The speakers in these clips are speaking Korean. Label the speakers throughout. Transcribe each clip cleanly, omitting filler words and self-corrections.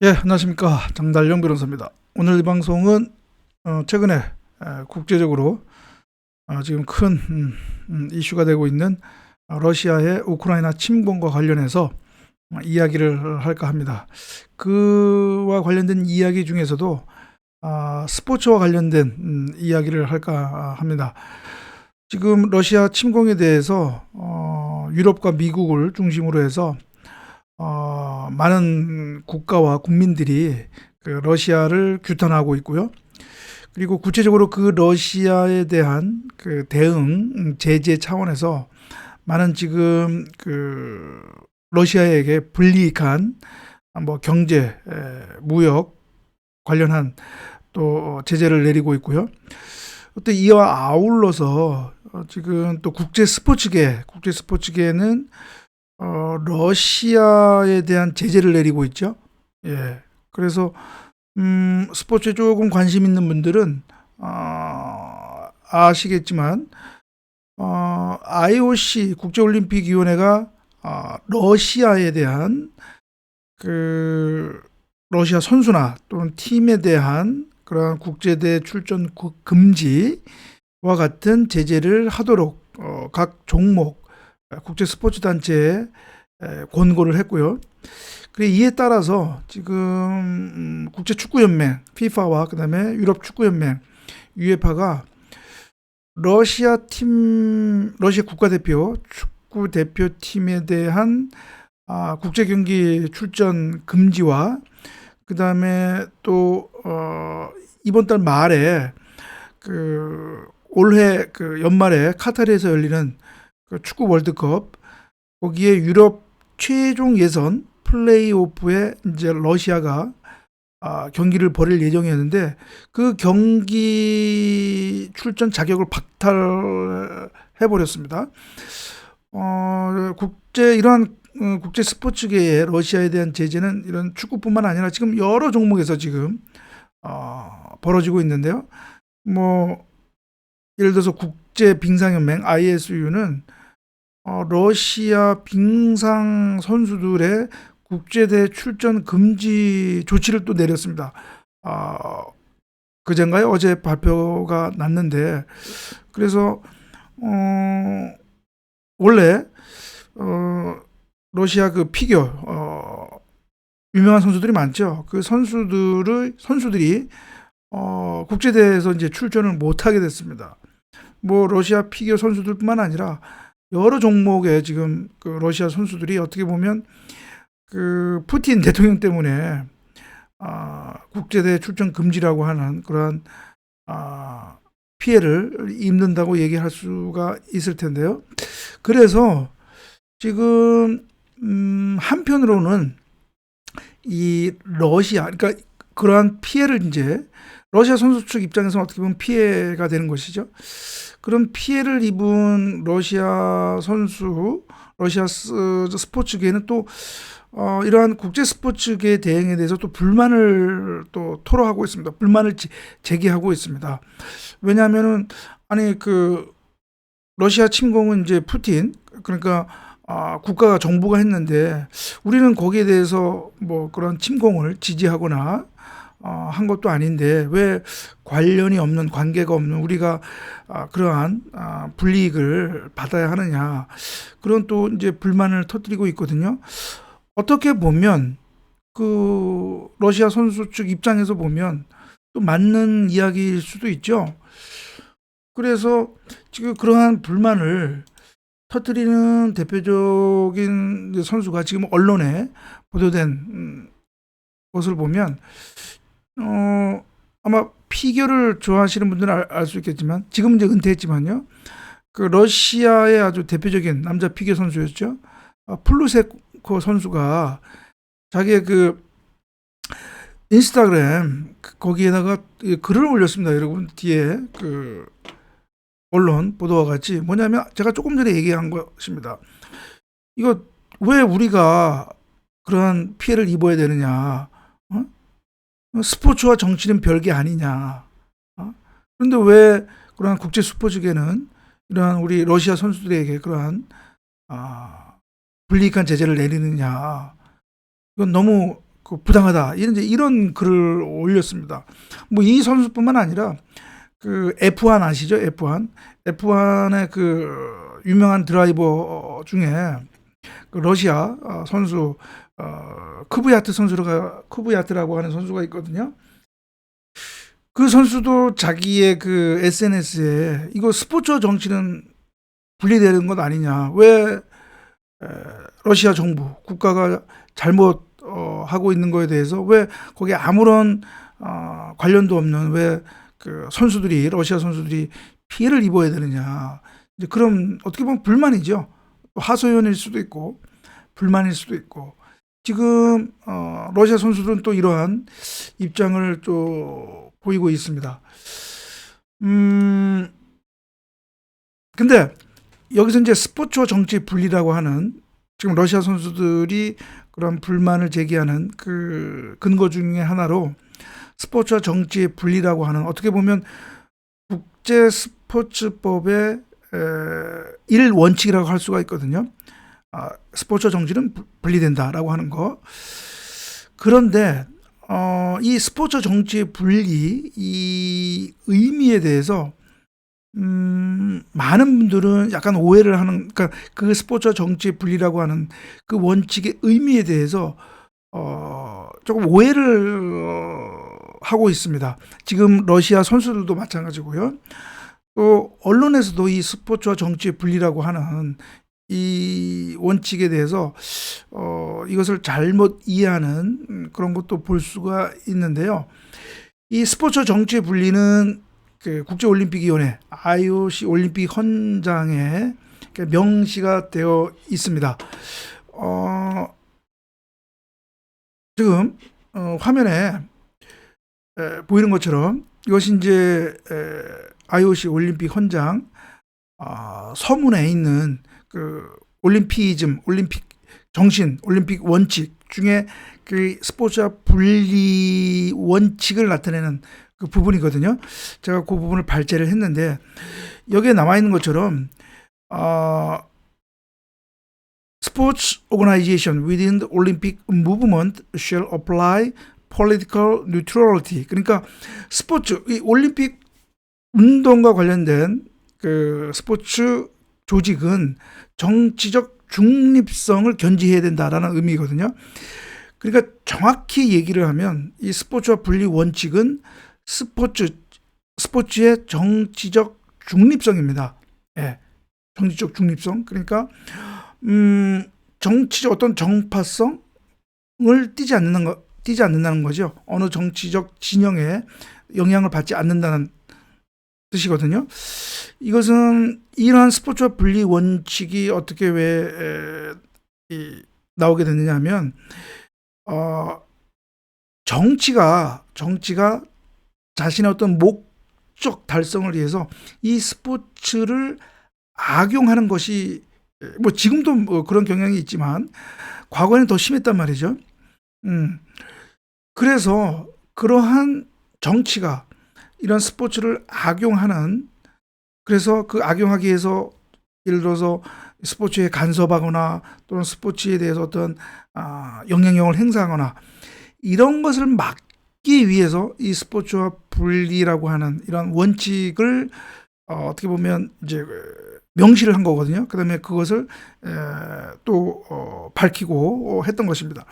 Speaker 1: 예, 안녕하십니까. 장달령 변호사입니다. 오늘 이 방송은 최근에 국제적으로 지금 큰 이슈가 되고 있는 러시아의 우크라이나 침공과 관련해서 이야기를 할까 합니다. 그와 관련된 이야기 중에서도 스포츠와 관련된 이야기를 할까 합니다. 지금 러시아 침공에 대해서 유럽과 미국을 중심으로 해서 많은 국가와 국민들이 그 러시아를 규탄하고 있고요. 그리고 구체적으로 그 러시아에 대한 그 대응 제재 차원에서 많은 지금 그 러시아에게 불이익한 뭐 경제, 무역 관련한 또 제재를 내리고 있고요. 또 이와 아울러서 지금 또 국제 스포츠계는 러시아에 대한 제재를 내리고 있죠. 예. 그래서 스포츠에 조금 관심 있는 분들은 아시겠지만 IOC 국제올림픽위원회가 러시아에 대한 그 러시아 선수나 또는 팀에 대한 그러한 국제대회 출전 금지와 같은 제재를 하도록 각 종목 국제 스포츠 단체에 권고를 했고요. 그래 이에 따라서 지금 국제 축구 연맹 FIFA와 그다음에 유럽 축구 연맹 UEFA가 러시아 국가대표 축구 대표팀에 대한 국제 경기 출전 금지와 그다음에 또 이번 달 말에 그 올해 그 연말에 카타르에서 열리는 그 축구 월드컵 거기에 유럽 최종 예선 플레이오프에 이제 러시아가 경기를 벌일 예정이었는데 그 경기 출전 자격을 박탈해 버렸습니다. 이러한 국제 스포츠계의 러시아에 대한 제재는 이런 축구뿐만 아니라 지금 여러 종목에서 지금 벌어지고 있는데요. 뭐 예를 들어서 국제 빙상연맹 ISU는 러시아 빙상 선수들의 국제대회 출전 금지 조치를 또 내렸습니다. 그젠가요? 어제 발표가 났는데 그래서 원래 러시아 그 피겨 유명한 선수들이 많죠. 그 선수들이 국제대회에서 이제 출전을 못하게 됐습니다. 뭐 러시아 피겨 선수들뿐만 아니라 여러 종목에 지금 그 러시아 선수들이 어떻게 보면 그 푸틴 대통령 때문에 국제대회 출전 금지라고 하는 그러한 피해를 입는다고 얘기할 수가 있을 텐데요. 그래서 지금 한편으로는 이 러시아 그러니까 그러한 피해를 이제 러시아 선수 측 입장에서는 어떻게 보면 피해가 되는 것이죠. 그런 피해를 입은 러시아 선수, 러시아 스포츠계는 또 이러한 국제 스포츠계 대행에 대해서 또 불만을 또 토로하고 있습니다. 불만을 제기하고 있습니다. 왜냐하면은 아니 그 러시아 침공은 이제 푸틴 그러니까 국가가 정부가 했는데 우리는 거기에 대해서 뭐 그런 침공을 지지하거나 한 것도 아닌데 왜 관련이 없는 관계가 없는 우리가 그러한 불이익을 받아야 하느냐 그런 또 이제 불만을 터뜨리고 있거든요. 어떻게 보면 그 러시아 선수 측 입장에서 보면 또 맞는 이야기일 수도 있죠. 그래서 지금 그러한 불만을 터뜨리는 대표적인 선수가 지금 언론에 보도된 것을 보면 아마 피겨를 좋아하시는 분들은 알 수 있겠지만 지금 이제 은퇴했지만요. 그 러시아의 아주 대표적인 남자 피겨 선수였죠. 플루세코 선수가 자기의 그 인스타그램 거기에다가 글을 올렸습니다. 여러분 뒤에 그 언론 보도와 같이 뭐냐면 제가 조금 전에 얘기한 것입니다. 이거 왜 우리가 그러한 피해를 입어야 되느냐? 스포츠와 정치는 별게 아니냐? 그런데 왜 그러한 국제 스포츠계는 이러한 우리 러시아 선수들에게 그러한 불이익한 제재를 내리느냐? 이건 너무 그 부당하다 이런 글을 올렸습니다. 뭐 이 선수뿐만 아니라 그 F1 아시죠? F1의 그 유명한 드라이버 중에 그 러시아 선수 크부야트라고 하는 선수가 있거든요. 그 선수도 자기의 그 SNS에 이거 스포츠와 정치는 분리되는 것 아니냐. 왜 러시아 정부 국가가 잘못 하고 있는 거에 대해서 왜 거기에 아무런 관련도 없는 왜 그 러시아 선수들이 피해를 입어야 되느냐. 이제 그럼 어떻게 보면 불만이죠. 하소연일 수도 있고 불만일 수도 있고 지금 러시아 선수들은 또 이러한 입장을 또 보이고 있습니다. 근데 여기서 이제 스포츠와 정치 분리라고 하는 지금 러시아 선수들이 그런 불만을 제기하는 그 근거 중에 하나로 스포츠와 정치의 분리라고 하는 어떻게 보면 국제 스포츠법의 1원칙이라고 할 수가 있거든요. 스포츠와 정치는 분리된다라고 하는 거. 그런데 이 스포츠와 정치의 분리 이 의미에 대해서 많은 분들은 약간 오해를 하는, 그러니까 그 스포츠와 정치의 분리라고 하는 그 원칙의 의미에 대해서 조금 오해를 하고 있습니다. 지금 러시아 선수들도 마찬가지고요. 또 언론에서도 이 스포츠와 정치의 분리라고 하는 이 원칙에 대해서 이것을 잘못 이해하는 그런 것도 볼 수가 있는데요. 이 스포츠와 정치의 분리는 그 국제올림픽위원회 IOC 올림픽 헌장에 명시가 되어 있습니다. 지금 화면에 보이는 것처럼 이것이 이제 IOC 올림픽 헌장 서문에 있는 그 올림피즘, 올림픽 정신, 올림픽 원칙 중에 그 스포츠와 분리 원칙을 나타내는 그 부분이거든요. 제가 그 부분을 발제를 했는데 여기에 나와 있는 것처럼 Sports organization within the Olympic movement shall apply political neutrality. 그러니까 스포츠, 이 올림픽 운동과 관련된 그 스포츠 조직은 정치적 중립성을 견지해야 된다라는 의미거든요. 그러니까 정확히 얘기를 하면 이 스포츠와 분리 원칙은 스포츠의 정치적 중립성입니다. 예, 정치적 중립성. 그러니까 정치적 어떤 정파성을 띠지 않는다는 거죠. 어느 정치적 진영에 영향을 받지 않는다는 뜻이거든요. 이것은 이러한 스포츠와 분리 원칙이 어떻게 왜 나오게 됐느냐 하면 정치가 자신의 어떤 목적 달성을 위해서 이 스포츠를 악용하는 것이 뭐 지금도 뭐 그런 경향이 있지만 과거에는 더 심했단 말이죠. 그래서 그러한 정치가 이런 스포츠를 악용하는, 그래서 그 악용하기 위해서 예를 들어서 스포츠에 간섭하거나 또는 스포츠에 대해서 어떤 영향력을 행사하거나 이런 것을 막기 위해서 이 스포츠와 분리라고 하는 이런 원칙을 어떻게 보면 이제 명시를 한 거거든요. 그다음에 그것을 또 밝히고 했던 것입니다.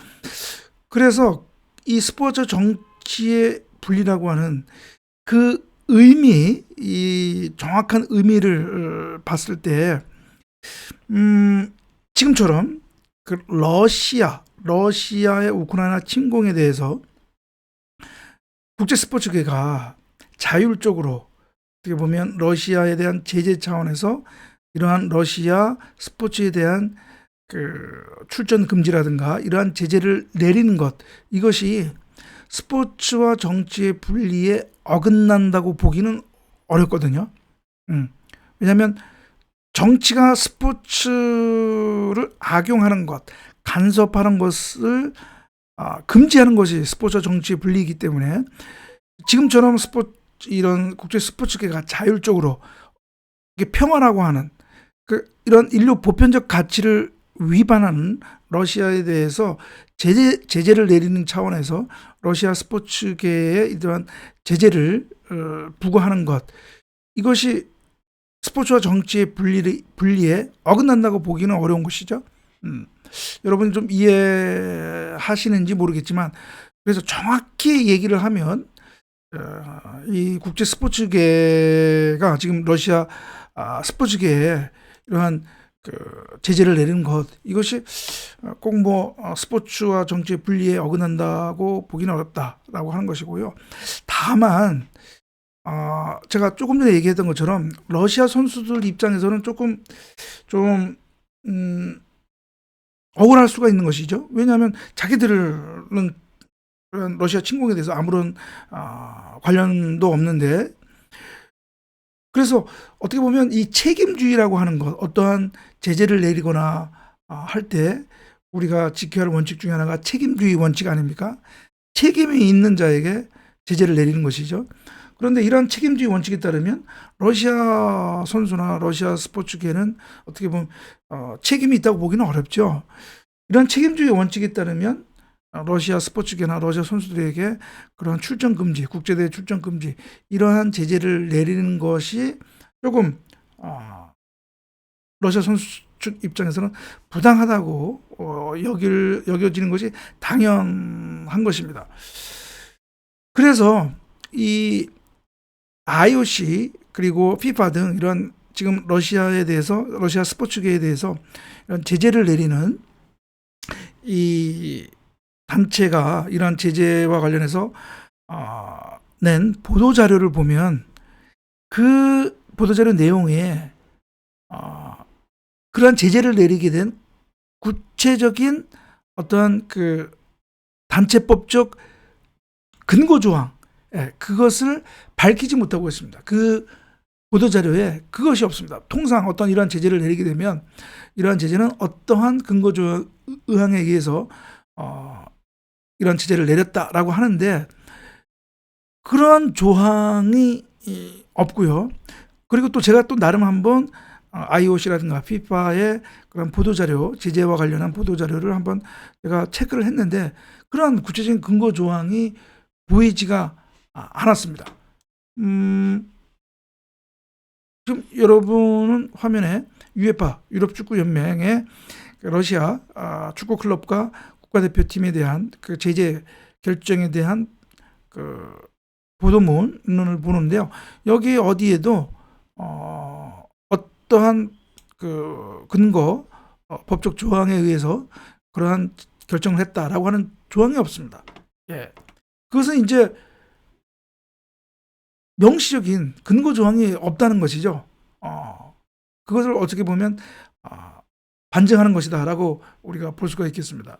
Speaker 1: 그래서 이 스포츠 정치의 분리라고 하는 그 의미, 이 정확한 의미를 봤을 때 지금처럼 그 러시아의 우크라이나 침공에 대해서 국제 스포츠계가 자율적으로 어떻게 보면 러시아에 대한 제재 차원에서 이러한 러시아 스포츠에 대한 그 출전 금지라든가 이러한 제재를 내리는 것, 이것이 스포츠와 정치의 분리에 어긋난다고 보기는 어렵거든요. 왜냐하면 정치가 스포츠를 악용하는 것, 간섭하는 것을 금지하는 것이 스포츠와 정치의 분리이기 때문에 지금처럼 이런 국제 스포츠계가 자율적으로 평화라고 하는 이런 인류 보편적 가치를 위반하는 러시아에 대해서 제재를 내리는 차원에서 러시아 스포츠계에 이러한 제재를 부과하는 것, 이것이 스포츠와 정치의 분리에 어긋난다고 보기는 어려운 것이죠. 여러분이 좀 이해하시는지 모르겠지만, 그래서 정확히 얘기를 하면 이 국제 스포츠계가 지금 러시아 스포츠계에 이러한 제재를 내리는 것, 이것이 꼭 뭐 스포츠와 정치의 분리에 어긋난다고 보기는 어렵다라고 하는 것이고요. 다만 제가 조금 전에 얘기했던 것처럼 러시아 선수들 입장에서는 조금 좀 억울할 수가 있는 것이죠. 왜냐하면 자기들은 러시아 침공에 대해서 아무런 관련도 없는데, 그래서 어떻게 보면 이 책임주의라고 하는 것, 어떠한 제재를 내리거나 할 때 우리가 지켜야 할 원칙 중에 하나가 책임주의 원칙 아닙니까? 책임이 있는 자에게 제재를 내리는 것이죠. 그런데 이러한 책임주의 원칙에 따르면 러시아 선수나 러시아 스포츠계는 어떻게 보면 책임이 있다고 보기는 어렵죠. 이런 책임주의 원칙에 따르면 러시아 스포츠계나 러시아 선수들에게 그런 출전 금지, 국제대회 출전 금지, 이러한 제재를 내리는 것이 조금 러시아 선수 측 입장에서는 부당하다고 여겨지는 것이 당연한 것입니다. 그래서 이 IOC 그리고 FIFA 등 이런 지금 러시아에 대해서, 러시아 스포츠계에 대해서 이런 제재를 내리는 이 단체가 이러한 제재와 관련해서 낸 보도자료를 보면 그 보도자료 내용에 그러한 제재를 내리게 된 구체적인 어떤 그 단체법적 근거 조항, 그것을 밝히지 못하고 있습니다. 그 보도자료에 그것이 없습니다. 통상 어떤 이러한 제재를 내리게 되면 이러한 제재는 어떠한 근거 조항에 의해서 이런 제재를 내렸다라고 하는데, 그런 조항이 없고요. 그리고 또 제가 또 나름 한번 IOC라든가 FIFA의 그런 보도자료, 제재와 관련한 보도자료를 한번 제가 체크를 했는데 그런 구체적인 근거 조항이 보이지가 않았습니다. 지금 여러분은 화면에 UEFA, 유럽축구연맹의 러시아 축구 클럽과 국가대표팀에 대한 그 제재 결정에 대한 그 보도문을 보는데요. 여기 어디에도 어떠한 그 근거, 법적 조항에 의해서 그러한 결정을 했다라고 하는 조항이 없습니다. 예. 그것은 이제 명시적인 근거 조항이 없다는 것이죠. 그것을 어떻게 보면 반증하는 것이다라고 우리가 볼 수가 있겠습니다.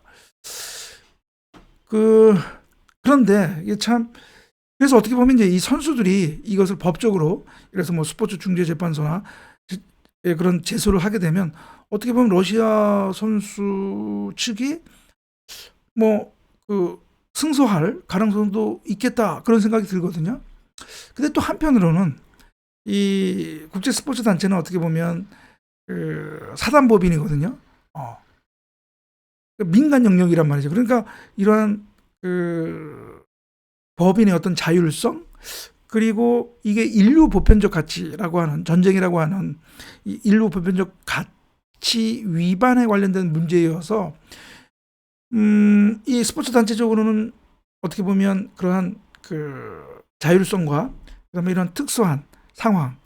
Speaker 1: 그런데 이게 참, 그래서 어떻게 보면 이제 이 선수들이 이것을 법적으로, 그래서 뭐 스포츠 중재 재판소나 그런 제소를 하게 되면 어떻게 보면 러시아 선수 측이 뭐 승소할 가능성도 있겠다, 그런 생각이 들거든요. 근데 또 한편으로는 이 국제 스포츠 단체는 어떻게 보면 사단법인이거든요. 민간 영역이란 말이죠. 그러니까 이러한 법인의 어떤 자율성, 그리고 이게 인류 보편적 가치라고 하는, 전쟁이라고 하는 이 인류 보편적 가치 위반에 관련된 문제여서 이 스포츠 단체적으로는 어떻게 보면 그러한 자율성과 그다음에 이런 특수한 상황,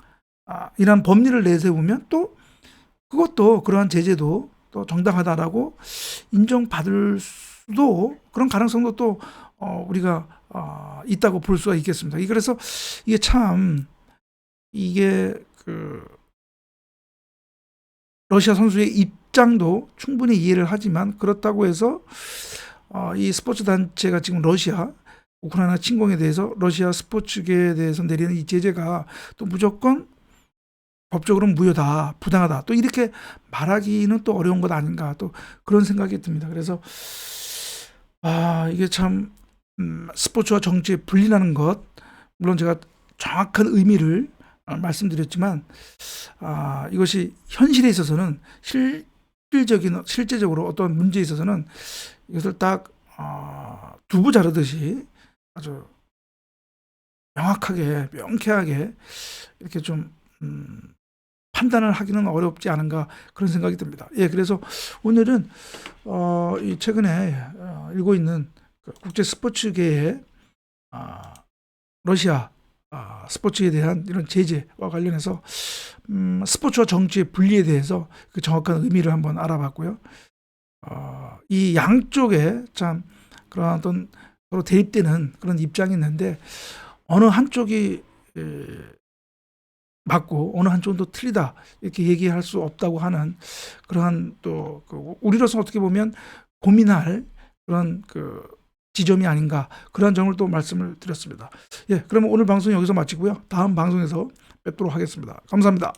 Speaker 1: 이런 법리를 내세우면 또 그것도, 그러한 제재도 또 정당하다라고 인정받을 수도, 그런 가능성도 또 우리가 있다고 볼 수가 있겠습니다. 그래서 이게 참, 이게 러시아 선수의 입장도 충분히 이해를 하지만, 그렇다고 해서 이 스포츠 단체가 지금 러시아 우크라이나 침공에 대해서 러시아 스포츠계에 대해서 내리는 이 제재가 또 무조건 법적으로는 무효다, 부당하다, 또 이렇게 말하기는 또 어려운 것 아닌가, 또 그런 생각이 듭니다. 그래서 이게 참 스포츠와 정치에 분리라는 것, 물론 제가 정확한 의미를 말씀드렸지만 이것이 현실에 있어서는 실제적으로 어떤 문제에 있어서는 이것을 딱 두부 자르듯이 아주 명확하게 명쾌하게 이렇게 좀 판단을 하기는 어렵지 않은가 그런 생각이 듭니다. 예, 그래서 오늘은 이 최근에 일고 있는 그 국제 스포츠계의 러시아 스포츠에 대한 이런 제재와 관련해서 스포츠와 정치의 분리에 대해서 그 정확한 의미를 한번 알아봤고요. 이 양쪽에 참 그런 어떤 서로 대립되는 그런 입장이 있는데 어느 한쪽이 맞고 어느 한쪽은 또 틀리다 이렇게 얘기할 수 없다고 하는 그러한 또 우리로서 어떻게 보면 고민할 그런 그 지점이 아닌가 그런 점을 또 말씀을 드렸습니다. 예, 그러면 오늘 방송 여기서 마치고요. 다음 방송에서 뵙도록 하겠습니다. 감사합니다.